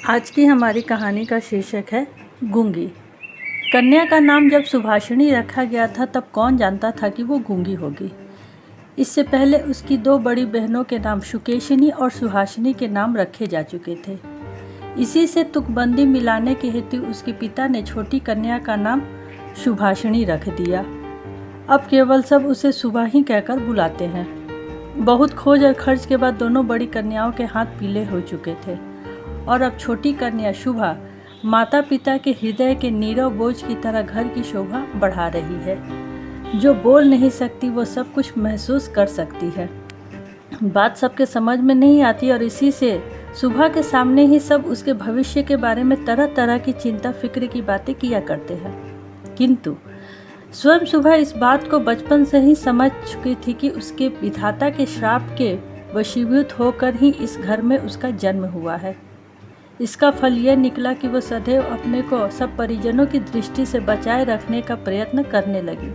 आज की हमारी कहानी का शीर्षक है गूंगी। कन्या का नाम जब सुभाषिणी रखा गया था तब कौन जानता था कि वो गूंगी होगी। इससे पहले उसकी दो बड़ी बहनों के नाम शुकेशिनी और सुहासिनी के नाम रखे जा चुके थे। इसी से तुकबंदी मिलाने के हेतु उसके पिता ने छोटी कन्या का नाम सुभाषिणी रख दिया। अब केवल सब उसे सुभा ही कहकर बुलाते हैं। बहुत खोज और खर्च के बाद दोनों बड़ी कन्याओं के हाथ पीले हो चुके थे और अब छोटी कन्या शुभा माता पिता के हृदय के नीरव बोझ की तरह घर की शोभा बढ़ा रही है। जो बोल नहीं सकती वो सब कुछ महसूस कर सकती है। बात सबके समझ में नहीं आती और इसी से शुभा के सामने ही सब उसके भविष्य के बारे में तरह तरह की चिंता फिक्र की बातें किया करते हैं। किंतु स्वयं शुभा इस बात को बचपन से ही समझ चुकी थी कि उसके विधाता के श्राप के वशीभूत होकर ही इस घर में उसका जन्म हुआ है। इसका फल यह निकला कि वह सदैव अपने को सब परिजनों की दृष्टि से बचाए रखने का प्रयत्न करने लगी।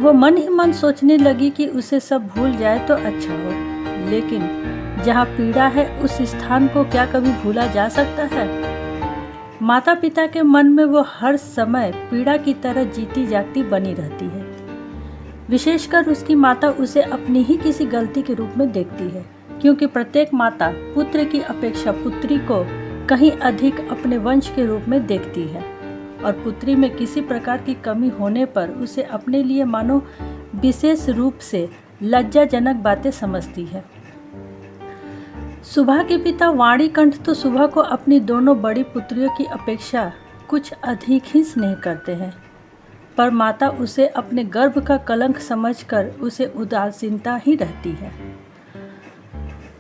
वो मन ही मन सोचने लगी कि उसे सब भूल जाए तो अच्छा हो, लेकिन जहाँ पीड़ा है उस स्थान को क्या कभी भूला जा सकता है। माता पिता के मन में वो हर समय पीड़ा की तरह जीती जागती बनी रहती है। विशेषकर उसकी माता उसे अपनी ही किसी गलती के रूप में देखती है, क्योंकि प्रत्येक माता पुत्र की अपेक्षा पुत्री को कहीं अधिक अपने वंश के रूप में देखती है और पुत्री में किसी प्रकार की कमी होने पर उसे अपने लिए मानो विशेष रूप से लज्जाजनक बातें समझती है। शुभा के पिता वाणीकंठ तो शुभा को अपनी दोनों बड़ी पुत्रियों की अपेक्षा कुछ अधिक ही स्नेह करते हैं, पर माता उसे अपने गर्भ का कलंक समझकर उसे उदासीनता ही रहती है।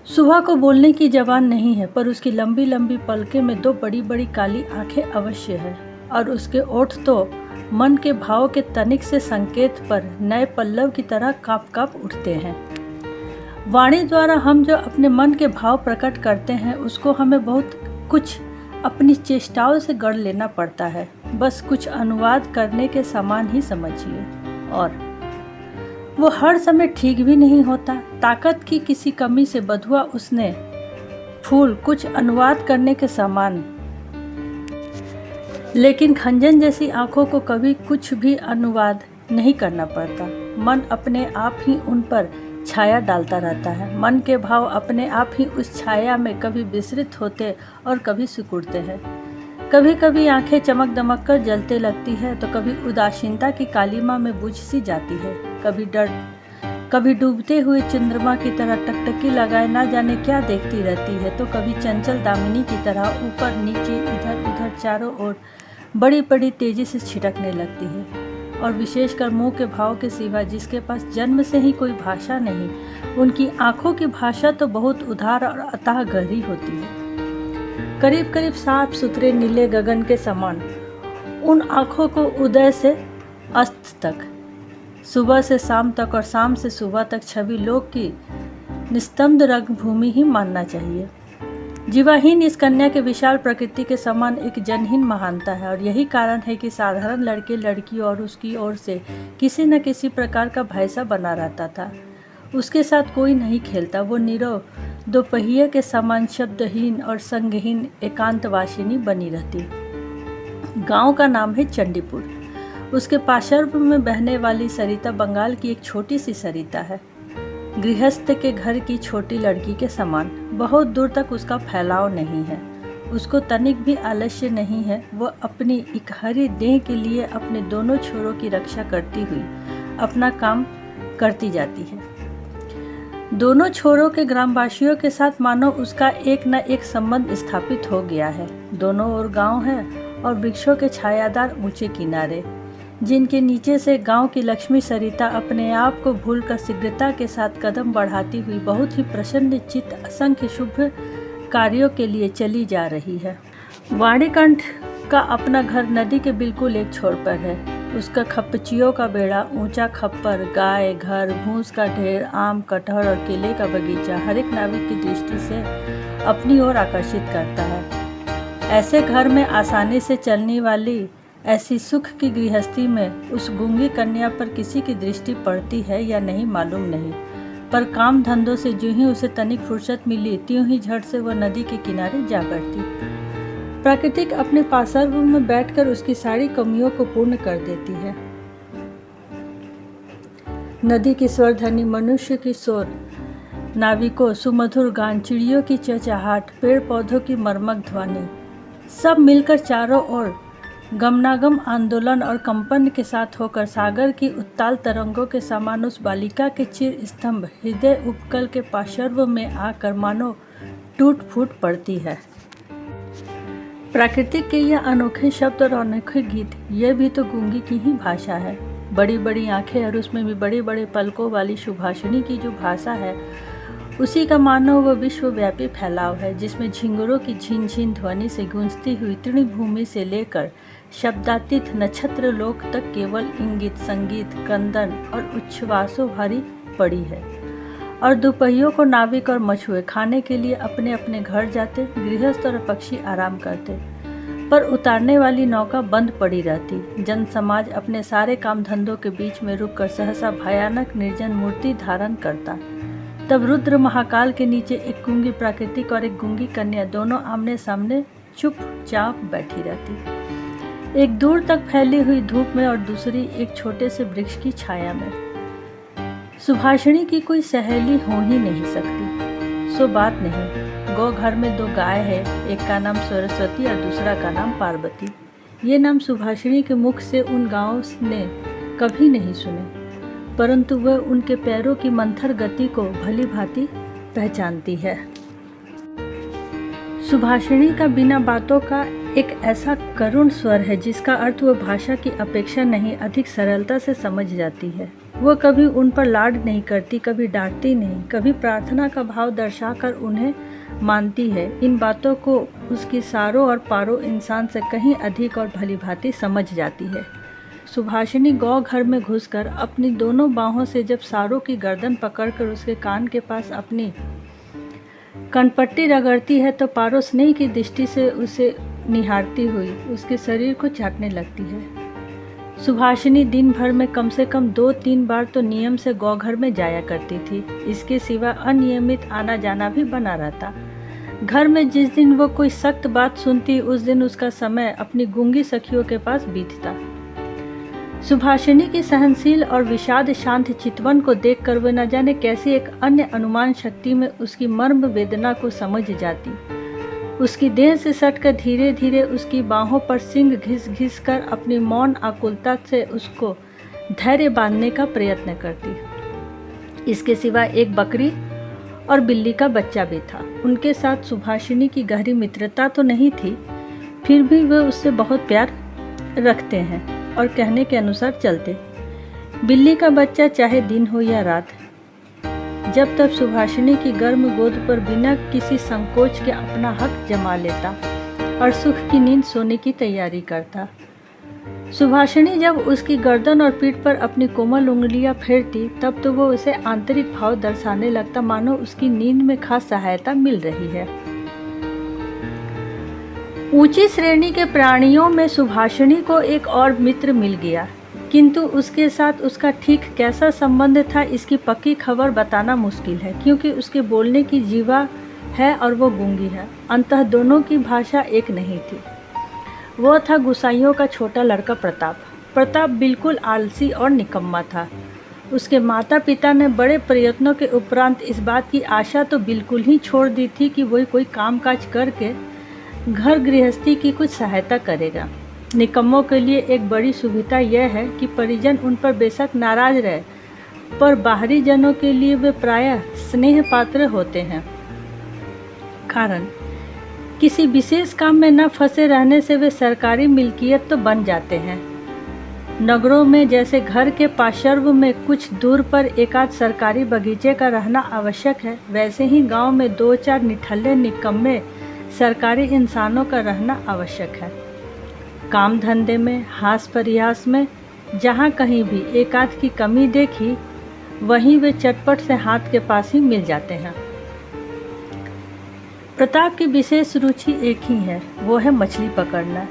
शुभा को बोलने की जबान नहीं है, पर उसकी लंबी लंबी पलकें में दो बड़ी बड़ी काली आंखें अवश्य है और उसके ओठ तो मन के भाव के तनिक से संकेत पर नए पल्लव की तरह काँप काँप उठते हैं। वाणी द्वारा हम जो अपने मन के भाव प्रकट करते हैं उसको हमें बहुत कुछ अपनी चेष्टाओं से गढ़ लेना पड़ता है। बस कुछ अनुवाद करने के समान ही समझिए, और वो हर समय ठीक भी नहीं होता। ताकत की किसी कमी से बधुआ उसने फूल कुछ अनुवाद करने के समान, लेकिन खंजन जैसी आंखों को कभी कुछ भी अनुवाद नहीं करना पड़ता। मन अपने आप ही उन पर छाया डालता रहता है। मन के भाव अपने आप ही उस छाया में कभी विस्तृत होते और कभी सिकुड़ते हैं। कभी कभी आंखें चमक दमक कर जलते लगती है तो कभी उदासीनता की कालिमा में बुझ सी जाती है। कभी डर, कभी डूबते हुए चंद्रमा की तरह टकटकी लगाए ना जाने क्या देखती रहती है, तो कभी चंचल दामिनी की तरह ऊपर नीचे इधर उधर चारों ओर बड़ी बड़ी तेजी से छिटकने लगती है। और विशेषकर मुंह के भाव के सिवा जिसके पास जन्म से ही कोई भाषा नहीं, उनकी आंखों की भाषा तो बहुत उदार और अथाह गहरी होती है। करीब करीब साफ सुथरे नीले गगन के समान उन आँखों को उदय से अस्त तक, सुबह से शाम तक और शाम से सुबह तक छवि लोक की निस्तब्ध रंगभूमि ही मानना चाहिए। जीवाहीन इस कन्या के विशाल प्रकृति के समान एक जनहीन महानता है, और यही कारण है कि साधारण लड़के लड़की और उसकी ओर से किसी न किसी प्रकार का भय सा बना रहता था। उसके साथ कोई नहीं खेलता। वो नीरव दोपहिए के समान शब्दहीन और संगहीन एकांतवासिनी बनी रहती। गांव का नाम है चंडीपुर। उसके पार्श्व में बहने वाली सरिता बंगाल की एक छोटी सी सरिता है, गृहस्थ के घर की छोटी लड़की के समान। बहुत दूर तक उसका फैलाव नहीं है, उसको तनिक भी आलस्य नहीं है। वह अपनी इकहरी देह के लिए अपने दोनों छोरों की रक्षा करती हुई अपना काम करती जाती है। दोनों छोरों के ग्रामवासियों के साथ मानो उसका एक न एक संबंध स्थापित हो गया है। दोनों ओर गांव है और वृक्षों के छायादार ऊंचे किनारे, जिनके नीचे से गांव की लक्ष्मी सरिता अपने आप को भूलकर शीघ्रता के साथ कदम बढ़ाती हुई बहुत ही प्रसन्न चित्त असंख्य शुभ कार्यों के लिए चली जा रही है। वाणीकंठ का अपना घर नदी के बिल्कुल एक छोर पर है। उसका खपचियों का बेड़ा, ऊंचा खप्पर, गाय, घर, भूस का ढेर, आम, कटहल और केले का बगीचा हर एक नाविक की दृष्टि से अपनी ओर आकर्षित करता है। ऐसे घर में आसानी से चलने वाली ऐसी सुख की गृहस्थी में उस गूंगी कन्या पर किसी की दृष्टि पड़ती है या नहीं मालूम नहीं, पर काम धंधों से जो ही उसे तनिक फुर्सत मिली त्यों ही झट से वह नदी के किनारे जा बैठती। प्राकृतिक अपने पार्श्व में बैठकर उसकी सारी कमियों को पूर्ण कर देती है। नदी की स्वर ध्वनि, मनुष्य की शोर, नाविकों सुमधुर गान, चिड़ियों की चहचहाट, पेड़ पौधों की मर्मक ध्वनि, सब मिलकर चारों ओर गमनागम आंदोलन और कंपन के साथ होकर सागर की उत्ताल तरंगों के समान उस बालिका के चिर स्तंभ हृदय उपकल के पार्श्व में आकर मानो टूट फूट पड़ती है। प्राकृतिक के यह अनोखे शब्द और अनोखे गीत, यह भी तो गूंगी की ही भाषा है। बड़ी बड़ी आंखें और उसमें भी बड़े बड़े पलकों वाली सुभाषिनी की जो भाषा है, उसी का मानो वह विश्वव्यापी फैलाव है, जिसमें झिंगुरों की झीन झीन ध्वनि से गूंजती हुई तृणभूमि से लेकर शब्दातीत नक्षत्र लोक तक केवल इंगित, संगीत, क्रंदन और उच्छ्वासों भरी पड़ी है। और दोपहियों को नाविक और मछुए खाने के लिए अपने अपने घर जाते, गृहस्थ और पक्षी आराम करते, पर उतारने वाली नौका बंद पड़ी रहती। जन समाज अपने सारे काम धंधों के बीच में रुककर सहसा भयानक निर्जन मूर्ति धारण करता। तब रुद्र महाकाल के नीचे एक गूंगी प्राकृतिक और एक गूंगी कन्या दोनों आमने सामने चुपचाप बैठी रहती, एक दूर तक फैली हुई धूप में और दूसरी एक छोटे से वृक्ष की छाया में। सुभाषिनी की कोई सहेली हो ही नहीं सकती, सो बात नहीं। गौ घर में दो गाय है, एक का नाम सरस्वती और दूसरा का नाम पार्वती। ये नाम सुभाषिनी के मुख से उन गायों ने कभी नहीं सुने, परंतु वह उनके पैरों की मंथर गति को भली भांति पहचानती है। सुभाषिनी का बिना बातों का एक ऐसा करुण स्वर है जिसका अर्थ वह भाषा की अपेक्षा नहीं अधिक सरलता से समझ जाती है। वह कभी उन पर लाड नहीं करती, कभी डांटती नहीं, कभी प्रार्थना का भाव दर्शाकर उन्हें मानती है। इन बातों को उसकी सारों और पारों इंसान से कहीं अधिक और भलीभांति समझ जाती है। सुभाषिनी गौ घर में घुसकर अपनी दोनों बाहों से जब सारों की गर्दन पकड़कर उसके कान के पास अपनी कनपट्टी रगड़ती है, तो पारो स्नेह की दृष्टि से उसे निहारती हुई उसके शरीर को चाटने लगती है। सुभाषिनी दिन भर में कम से कम 2-3 बार तो नियम से गौघर में जाया करती थी। इसके सिवा अनियमित आना जाना भी बना रहता। घर में जिस दिन वो कोई सख्त बात सुनती, उस दिन उसका समय अपनी गूंगी सखियों के पास बीतता। सुभाषिनी की सहनशील और विषाद शांत चितवन को देखकर वे न जाने कैसी एक अन्य अनुमान शक्ति में उसकी मर्म वेदना को समझ जाती। उसकी देह से सटकर धीरे धीरे उसकी बाहों पर सिंग घिस घिस कर अपनी मौन आकुलता से उसको धैर्य बांधने का प्रयत्न करती। इसके सिवा एक बकरी और बिल्ली का बच्चा भी था। उनके साथ सुभाषिनी की गहरी मित्रता तो नहीं थी, फिर भी वे उससे बहुत प्यार रखते हैं और कहने के अनुसार चलते। बिल्ली का बच्चा चाहे दिन हो या रात, जब तब सुभाषिनी की गर्म गोद पर बिना किसी संकोच के अपना हक जमा लेता और सुख की नींद सोने की तैयारी करता। सुभाषिनी जब उसकी गर्दन और पीठ पर अपनी कोमल उंगलियां फेरती, तब तो वो उसे आंतरिक भाव दर्शाने लगता, मानो उसकी नींद में खास सहायता मिल रही है। ऊंची श्रेणी के प्राणियों में सुभाषिनी को एक और मित्र मिल गया, किंतु उसके साथ उसका ठीक कैसा संबंध था इसकी पक्की खबर बताना मुश्किल है, क्योंकि उसके बोलने की जीवा है और वो गूंगी है। अंततः दोनों की भाषा एक नहीं थी। वो था गुसाइयों का छोटा लड़का प्रताप। प्रताप बिल्कुल आलसी और निकम्मा था। उसके माता पिता ने बड़े प्रयत्नों के उपरांत इस बात की आशा तो बिल्कुल ही छोड़ दी थी कि वही कोई कामकाज करके घर गृहस्थी की कुछ सहायता करेगा। निकम्मों के लिए एक बड़ी सुविधा यह है कि परिजन उन पर बेशक नाराज रहे, पर बाहरी जनों के लिए वे प्रायः स्नेह पात्र होते हैं। कारण किसी विशेष काम में न फंसे रहने से वे सरकारी मिल्कियत तो बन जाते हैं। नगरों में जैसे घर के पार्श्व में कुछ दूर पर एकाध सरकारी बगीचे का रहना आवश्यक है, वैसे ही गांव में 2-4 निठल्ले निकम्मे सरकारी इंसानों का रहना आवश्यक है। काम धंधे में, हास परिहास में जहाँ कहीं भी एक आध की कमी देखी, वहीं वे चटपट से हाथ के पास ही मिल जाते हैं। प्रताप की विशेष रुचि एक ही है, वो है मछली पकड़ना।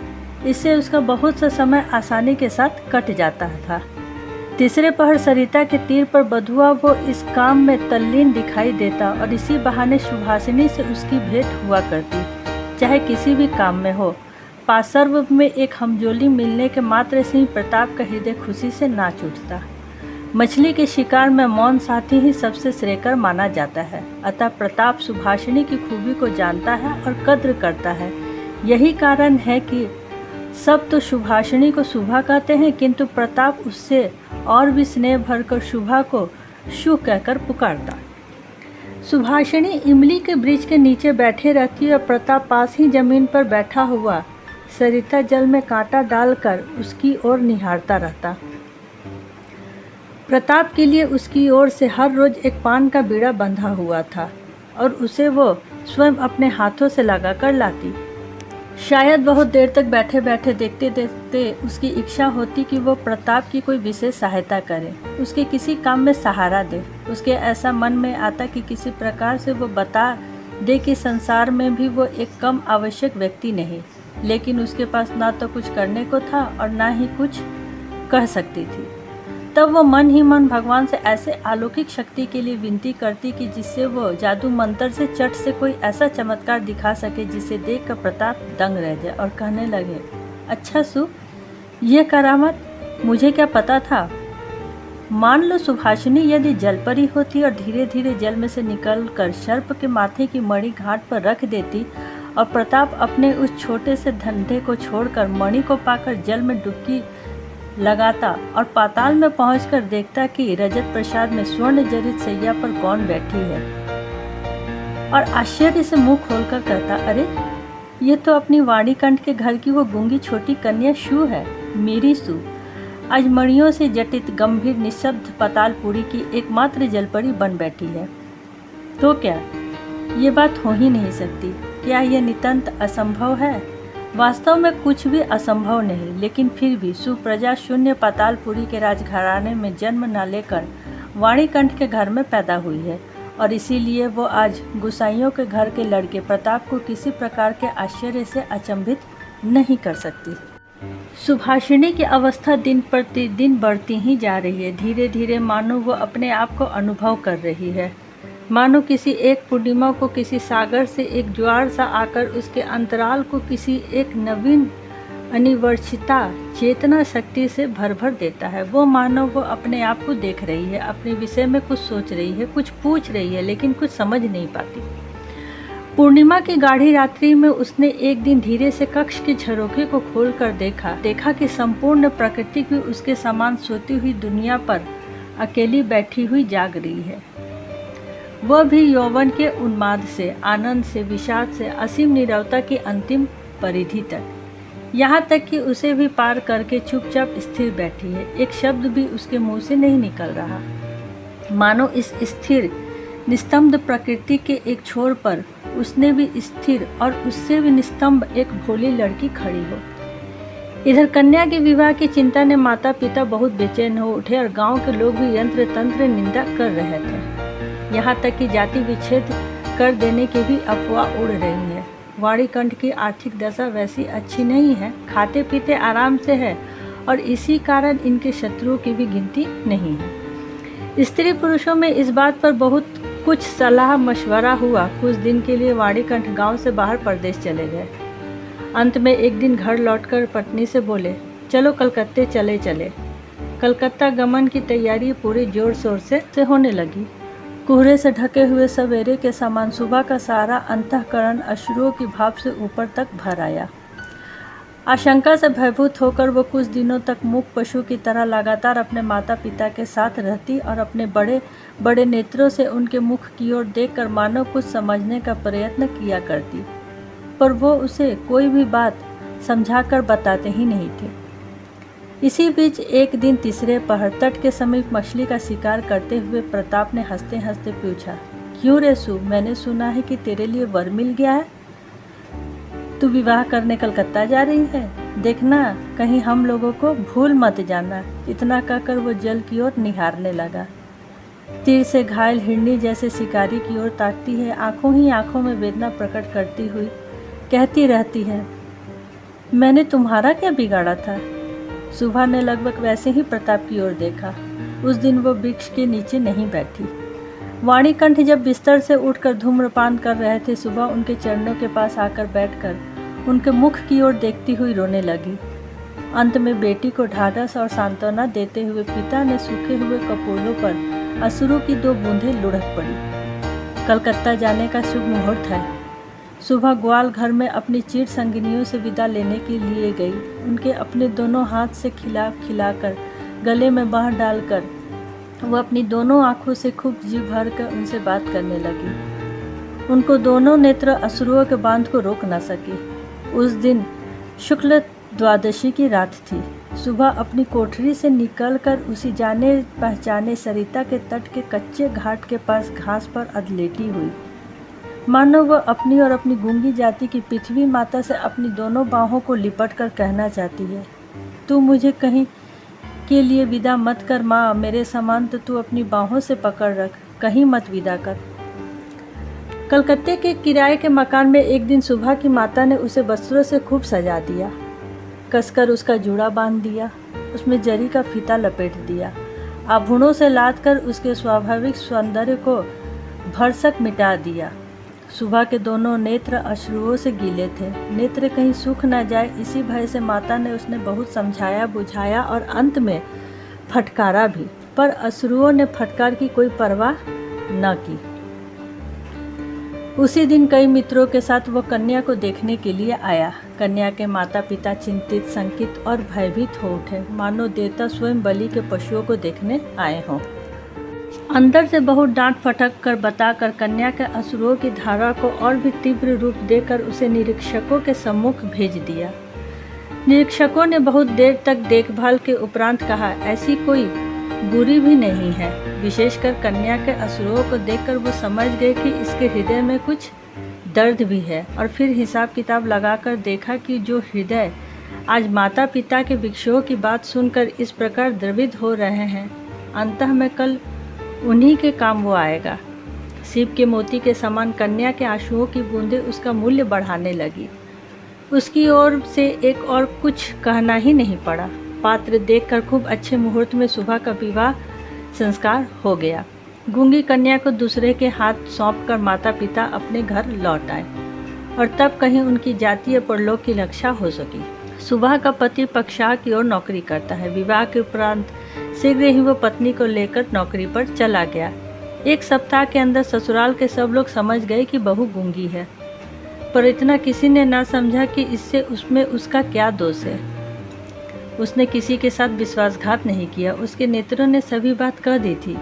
इससे उसका बहुत सा समय आसानी के साथ कट जाता था। तीसरे पहर सरिता के तीर पर बधुआ वो इस काम में तल्लीन दिखाई देता और इसी बहाने सुभाषिनी से उसकी भेंट हुआ करती, चाहे किसी भी काम में हो। पार्श्व में एक हमजोली मिलने के मात्र से ही प्रताप का हृदय खुशी से नाच उठता। मछली के शिकार में मौन साथी ही सबसे श्रेयकर माना जाता है। अतः प्रताप सुभाषिनी की खूबी को जानता है और कद्र करता है। यही कारण है कि सब तो सुभाषिनी को शुभा कहते हैं, किंतु प्रताप उससे और भी स्नेह भरकर शुभा को शु कहकर पुकारता। सुभाषिनी इमली के वृक्ष के नीचे बैठे रहती है और प्रताप पास ही जमीन पर बैठा हुआ सरिता जल में कांटा डालकर उसकी ओर निहारता रहता। प्रताप के लिए उसकी ओर से हर रोज एक पान का बीड़ा बंधा हुआ था और उसे वो स्वयं अपने हाथों से लगा कर लाती। शायद बहुत देर तक बैठे बैठे देखते देखते उसकी इच्छा होती कि वो प्रताप की कोई विशेष सहायता करे, उसके किसी काम में सहारा दे। उसके ऐसा मन में आता कि किसी प्रकार से वो बता दे कि संसार में भी वो एक कम आवश्यक व्यक्ति नहीं, लेकिन उसके पास ना तो कुछ करने को था और ना ही कुछ कह सकती थी। तब वो मन ही मन भगवान से ऐसे अलौकिक शक्ति के लिए विनती करती कि जिससे वो जादू मंत्र से चट से कोई ऐसा चमत्कार दिखा सके जिसे देखकर प्रताप दंग रह जाए और कहने लगे, अच्छा सु, ये करामत मुझे क्या पता था। मान लो सुभाषिनी यदि जलपरी होती और धीरे धीरे जल में से निकलकर सर्प के माथे की मणि घाट पर रख देती और प्रताप अपने उस छोटे से धंधे को छोड़कर मणि को पाकर जल में डुबकी लगाता और पाताल में पहुंचकर देखता कि रजत प्रसाद में स्वर्ण जड़ित सैया पर कौन बैठी है, और आश्चर्य से मुंह खोलकर कहता, अरे ये तो अपनी वाणीकंठ के घर की वो गूंगी छोटी कन्या शु है, मेरी सु। आज मणियों से जटित गंभीर निशब्द पातालपुरी की एकमात्र जलपरी बन बैठी है। तो क्या ये बात हो ही नहीं सकती? क्या यह नितांत असंभव है? वास्तव में कुछ भी असंभव नहीं, लेकिन फिर भी सुप्रजा शून्य पातालपुरी के राजघराने में जन्म न लेकर वाणीकंठ के घर में पैदा हुई है, और इसीलिए वो आज गुसाइयों के घर के लड़के प्रताप को किसी प्रकार के आश्चर्य से अचंभित नहीं कर सकती। सुभाषिनी की अवस्था दिन प्रतिदिन बढ़ती ही जा रही है। धीरे धीरे मानो वो अपने आप को अनुभव कर रही है, मानो किसी एक पूर्णिमा को किसी सागर से एक ज्वार सा आकर उसके अंतराल को किसी एक नवीन अनिवर्षिता चेतना शक्ति से भर भर देता है। वो मानो वो अपने आप को देख रही है, अपने विषय में कुछ सोच रही है, कुछ पूछ रही है, लेकिन कुछ समझ नहीं पाती। पूर्णिमा की गाढ़ी रात्रि में उसने एक दिन धीरे से कक्ष के झरोखे को खोलकर देखा कि संपूर्ण प्रकृति भी उसके समान सोती हुई दुनिया पर अकेली बैठी हुई जाग रही है। वह भी यौवन के उन्माद से, आनंद से, विषाद से, असीम नीरवता की अंतिम परिधि तक, यहाँ तक कि उसे भी पार करके चुपचाप स्थिर बैठी है। एक शब्द भी उसके मुंह से नहीं निकल रहा, मानो इस स्थिर निस्तंभ प्रकृति के एक छोर पर उसने भी स्थिर और उससे भी निस्तंभ एक भोली लड़की खड़ी हो। इधर कन्या के विवाह की चिंता ने माता पिता बहुत बेचैन हो उठे और गांव के लोग भी यंत्र तंत्र निंदा कर रहे थे। यहाँ तक कि जाति विच्छेद कर देने की भी अफवाह उड़ रही है। वाणीकंठ की आर्थिक दशा वैसी अच्छी नहीं है, खाते पीते आराम से है और इसी कारण इनके शत्रुओं की भी गिनती नहीं है। स्त्री पुरुषों में इस बात पर बहुत कुछ सलाह मशवरा हुआ। कुछ दिन के लिए वाणीकंठ गांव से बाहर परदेश चले गए। अंत में एक दिन घर लौटकर पत्नी से बोले, चलो कलकत्ते चले। कलकत्ता गमन की तैयारी पूरे जोर शोर से होने लगी। कोहरे से ढके हुए सवेरे के समान सुबह का सारा अंतःकरण अश्रुओं की भाप से ऊपर तक भर आया। आशंका से भयभूत होकर वो कुछ दिनों तक मूक पशु की तरह लगातार अपने माता पिता के साथ रहती और अपने बड़े बड़े नेत्रों से उनके मुख की ओर देखकर मानो कुछ समझने का प्रयत्न किया करती, पर वो उसे कोई भी बात समझाकर बताते ही नहीं थे। इसी बीच एक दिन तीसरे पहर तट के समीप मछली का शिकार करते हुए प्रताप ने हंसते हंसते पूछा, क्यों रे सु, मैंने सुना है कि तेरे लिए वर मिल गया है, तू विवाह करने कलकत्ता जा रही है, देखना कहीं हम लोगों को भूल मत जाना। इतना कहकर वो जल की ओर निहारने लगा। तीर से घायल हिरनी जैसे शिकारी की ओर ताकती है, आंखों ही आंखों में वेदना प्रकट करती हुई कहती रहती है, मैंने तुम्हारा क्या बिगाड़ा था। सुबह ने लगभग वैसे ही प्रताप की ओर देखा। उस दिन वो वृक्ष के नीचे नहीं बैठी। वाणीकंठ जब बिस्तर से उठकर धूम्रपान कर रहे थे, सुबह उनके चरणों के पास आकर बैठकर उनके मुख की ओर देखती हुई रोने लगी। अंत में बेटी को ढाढ़स और सांत्वना देते हुए पिता ने सूखे हुए कपोलों पर अश्रु की 2 बूंदें लुढ़क पड़ी। कलकत्ता जाने का शुभ मुहूर्त है। सुबह ग्वाल घर में अपनी चिर संगिनियों से विदा लेने के लिए गई। उनके अपने दोनों हाथ से खिलाकर गले में बांह डालकर वो अपनी दोनों आंखों से खूब जी भर कर उनसे बात करने लगी। उनको दोनों नेत्र अश्रुओं के बांध को रोक न सकी। उस दिन शुक्ल द्वादशी की रात थी। सुबह अपनी कोठरी से निकलकर उसी जाने पहचाने सरिता के तट के कच्चे घाट के पास घास पर अधलेटी हुई, मानो वह अपनी और अपनी गूंगी जाति की पृथ्वी माता से अपनी दोनों बाहों को लिपट कर कहना चाहती है, तू मुझे कहीं के लिए विदा मत कर माँ, मेरे समान तो तू अपनी बाहों से पकड़ रख, कहीं मत विदा कर। कलकत्ते के किराए के मकान में एक दिन सुबह की माता ने उसे वस्त्रों से खूब सजा दिया, कसकर उसका जूड़ा बांध दिया, उसमें जरी का फीता लपेट दिया, आभूषणों से लाद कर उसके स्वाभाविक सौंदर्य को भरसक मिटा दिया। सुबह के दोनों नेत्र अश्रुओं से गीले थे। नेत्र कहीं सूख न जाए इसी भय से माता ने उसने बहुत समझाया बुझाया और अंत में फटकारा भी, पर अश्रुओं ने फटकार की कोई परवाह न की। उसी दिन कई मित्रों के साथ वो कन्या को देखने के लिए आया। कन्या के माता पिता चिंतित, शंकित और भयभीत हो उठे, मानो देवता स्वयं बलि के पशुओं को देखने आए हों। अंदर से बहुत डांट फटक कर बताकर कन्या के अश्रुओं की धारा को और भी तीव्र रूप देकर उसे निरीक्षकों के सम्मुख भेज दिया। निरीक्षकों ने बहुत देर तक देखभाल के उपरांत कहा, ऐसी कोई बुरी भी नहीं है। विशेषकर कन्या के अश्रुओं को देखकर वो समझ गए कि इसके हृदय में कुछ दर्द भी है, और फिर हिसाब किताब लगाकर देखा कि जो हृदय आज माता पिता के विक्षोभ की बात सुनकर इस प्रकार द्रवित हो रहे हैं, अंततः में कल उन्हीं के काम वो आएगा। सीप के मोती के समान कन्या के आंसुओं की बूंदें उसका मूल्य बढ़ाने लगी। उसकी ओर से एक और कुछ कहना ही नहीं पड़ा। पात्र देखकर खूब अच्छे मुहूर्त में सुबह का विवाह संस्कार हो गया। गूंगी कन्या को दूसरे के हाथ सौंपकर माता पिता अपने घर लौट आए, और तब कहीं उनकी जातीय परलोक की रक्षा हो सकी। सुबह का पति पक्षा की ओर नौकरी करता है। विवाह के उपरांत शीघ्र ही वो पत्नी को लेकर नौकरी पर चला गया। 1 सप्ताह के अंदर ससुराल के सब लोग समझ गए कि बहू गूंगी है, पर इतना किसी ने ना समझा कि इससे उसमें उसका क्या दोष है। उसने किसी के साथ विश्वासघात नहीं किया। उसके नेत्रों ने सभी बात कह दी थी,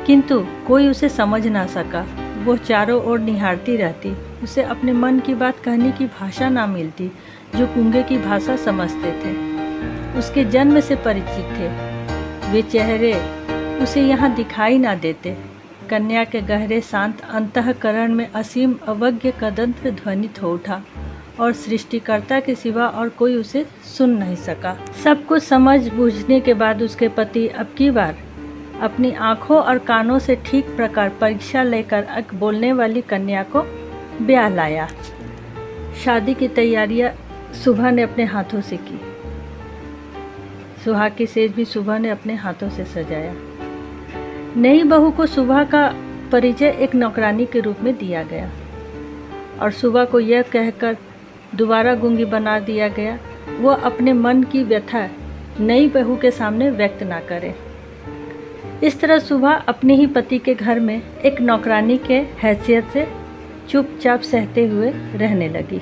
किंतु कोई उसे समझ ना सका। वो चारों ओर निहारती रहती, उसे अपने मन की बात कहने की भाषा ना मिलती जो गूंगे की भाषा समझते थे, उसके जन्म से परिचित थे। वे चेहरे उसे यहाँ दिखाई ना देते। कन्या के गहरे शांत अंतःकरण में असीम अवज्ञ कदंत्र ध्वनित हो उठा, और सृष्टिकर्ता के सिवा और कोई उसे सुन नहीं सका। सब कुछ समझ बूझने के बाद उसके पति अब की बार अपनी आँखों और कानों से ठीक प्रकार परीक्षा लेकर बोलने वाली कन्या को ब्याह लाया। शादी की तैयारियां सुबह ने अपने हाथों से की। सुहाग की सेज भी सुबह ने अपने हाथों से सजाया। नई बहू को सुबह का परिचय एक नौकरानी के रूप में दिया गया, और सुबह को यह कहकर दोबारा गूंगी बना दिया गया, वो अपने मन की व्यथा नई बहू के सामने व्यक्त ना करे। इस तरह सुबह अपने ही पति के घर में एक नौकरानी के हैसियत से चुपचाप सहते हुए रहने लगी।